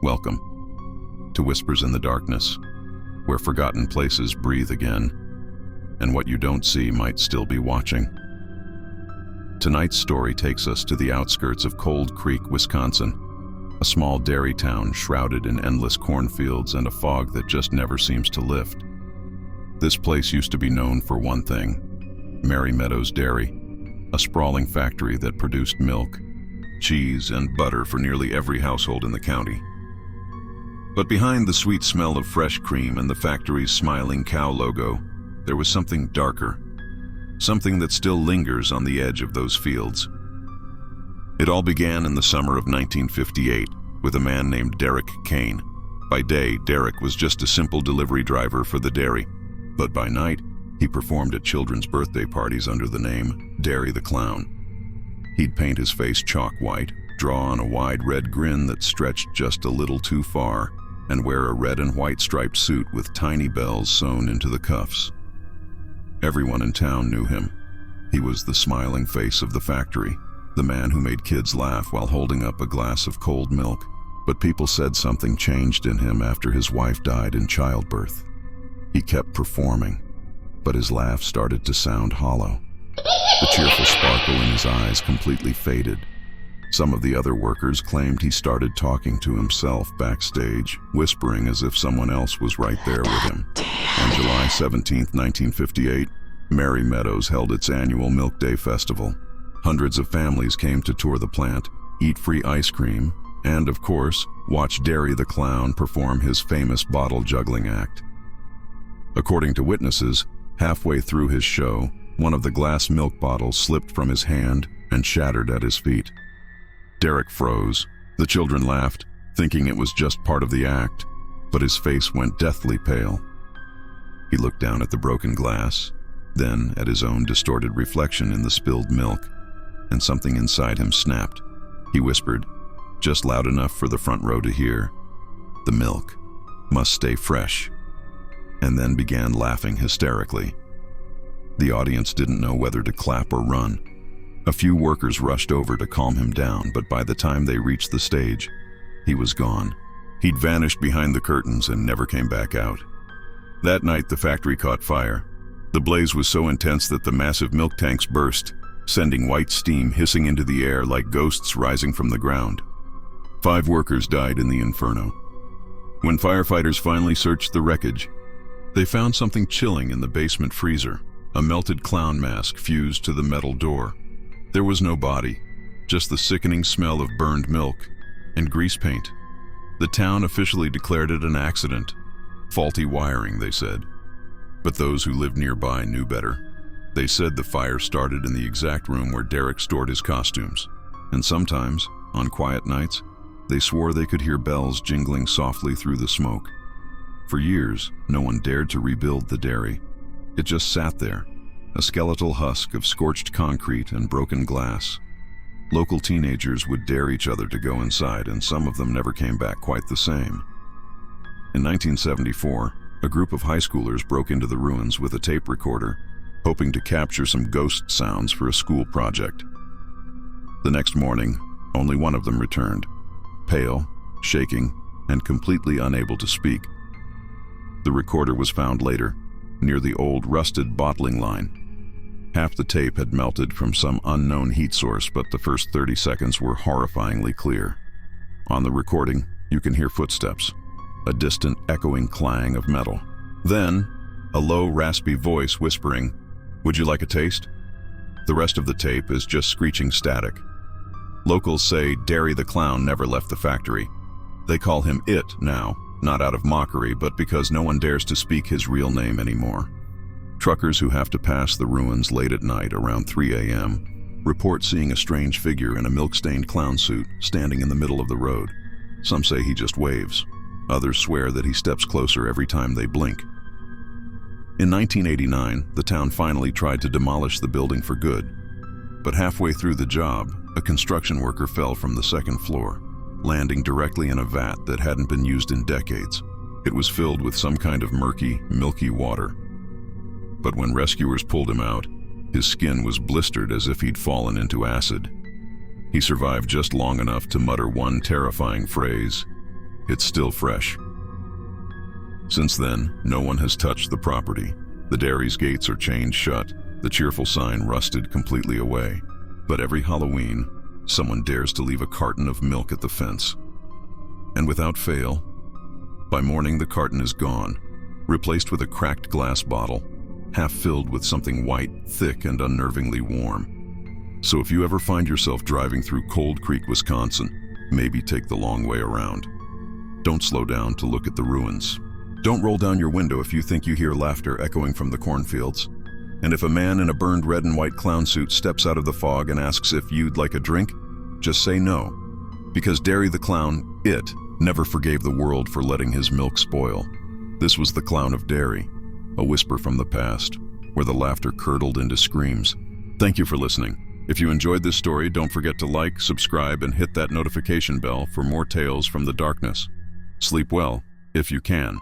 Welcome to Whispers in the Darkness, where forgotten places breathe again, and what you don't see might still be watching. Tonight's story takes us to the outskirts of Cold Creek, Wisconsin, a small dairy town shrouded in endless cornfields and a fog that just never seems to lift. This place used to be known for one thing: Merry Meadows Dairy, a sprawling factory that produced milk, cheese, and butter for nearly every household in the county. But behind the sweet smell of fresh cream and the factory's smiling cow logo, there was something darker, something that still lingers on the edge of those fields. It all began in the summer of 1958 with a man named Derek Kane. By day, Derek was just a simple delivery driver for the dairy, but by night, he performed at children's birthday parties under the name Derry the Clown. He'd paint his face chalk white, draw on a wide red grin that stretched just a little too far, and wear a red and white striped suit with tiny bells sewn into the cuffs. Everyone in town knew him. He was the smiling face of the factory, the man who made kids laugh while holding up a glass of cold milk. But people said something changed in him after his wife died in childbirth. He kept performing, but his laugh started to sound hollow. The cheerful sparkle in his eyes completely faded. Some of the other workers claimed he started talking to himself backstage, whispering as if someone else was right there with him. On July 17, 1958, Merry Meadows held its annual Milk Day Festival. Hundreds of families came to tour the plant, eat free ice cream, and, of course, watch Derry the Clown perform his famous bottle juggling act. According to witnesses, halfway through his show, one of the glass milk bottles slipped from his hand and shattered at his feet. Derek froze. The children laughed, thinking it was just part of the act, but his face went deathly pale. He looked down at the broken glass, then at his own distorted reflection in the spilled milk, and something inside him snapped. He whispered, just loud enough for the front row to hear, "The milk must stay fresh," and then began laughing hysterically. The audience didn't know whether to clap or run. A few workers rushed over to calm him down, but by the time they reached the stage, he was gone. He'd vanished behind the curtains and never came back out. That night, the factory caught fire. The blaze was so intense that the massive milk tanks burst, sending white steam hissing into the air like ghosts rising from the ground. 5 workers died in the inferno. When firefighters finally searched the wreckage, they found something chilling in the basement freezer: a melted clown mask fused to the metal door. There was no body, just the sickening smell of burned milk and grease paint. The town officially declared it an accident. Faulty wiring, they said. But those who lived nearby knew better. They said the fire started in the exact room where Derek stored his costumes. And sometimes, on quiet nights, they swore they could hear bells jingling softly through the smoke. For years, no one dared to rebuild the dairy. It just sat there, a skeletal husk of scorched concrete and broken glass. Local teenagers would dare each other to go inside, and some of them never came back quite the same. In 1974, a group of high schoolers broke into the ruins with a tape recorder, hoping to capture some ghost sounds for a school project. The next morning, only one of them returned, pale, shaking, and completely unable to speak. The recorder was found later, near the old rusted bottling line. Half the tape had melted from some unknown heat source, but the first 30 seconds were horrifyingly clear. On the recording, you can hear footsteps, a distant echoing clang of metal. Then, a low, raspy voice whispering, "Would you like a taste?" The rest of the tape is just screeching static. Locals say Derry the Clown never left the factory. They call him It now, not out of mockery, but because no one dares to speak his real name anymore. Truckers who have to pass the ruins late at night around 3 a.m. report seeing a strange figure in a milk-stained clown suit standing in the middle of the road. Some say he just waves. Others swear that he steps closer every time they blink. In 1989, the town finally tried to demolish the building for good. But halfway through the job, a construction worker fell from the second floor, landing directly in a vat that hadn't been used in decades. It was filled with some kind of murky, milky water. But when rescuers pulled him out, his skin was blistered as if he'd fallen into acid. He survived just long enough to mutter one terrifying phrase, It's still fresh. Since then, no one has touched the property. The dairy's gates are chained shut, the cheerful sign rusted completely away. But every Halloween, someone dares to leave a carton of milk at the fence. And without fail, by morning the carton is gone, replaced with a cracked glass bottle, half filled with something white, thick, and unnervingly warm. So if you ever find yourself driving through Cold Creek, Wisconsin, maybe take the long way around. Don't slow down to look at the ruins. Don't roll down your window if you think you hear laughter echoing from the cornfields. And if a man in a burned red and white clown suit steps out of the fog and asks if you'd like a drink, just say no. Because Derry the Clown, never forgave the world for letting his milk spoil. This was the Clown of Derry, a whisper from the past, where the laughter curdled into screams. Thank you for listening. If you enjoyed this story, don't forget to like, subscribe, and hit that notification bell for more tales from the darkness. Sleep well, if you can.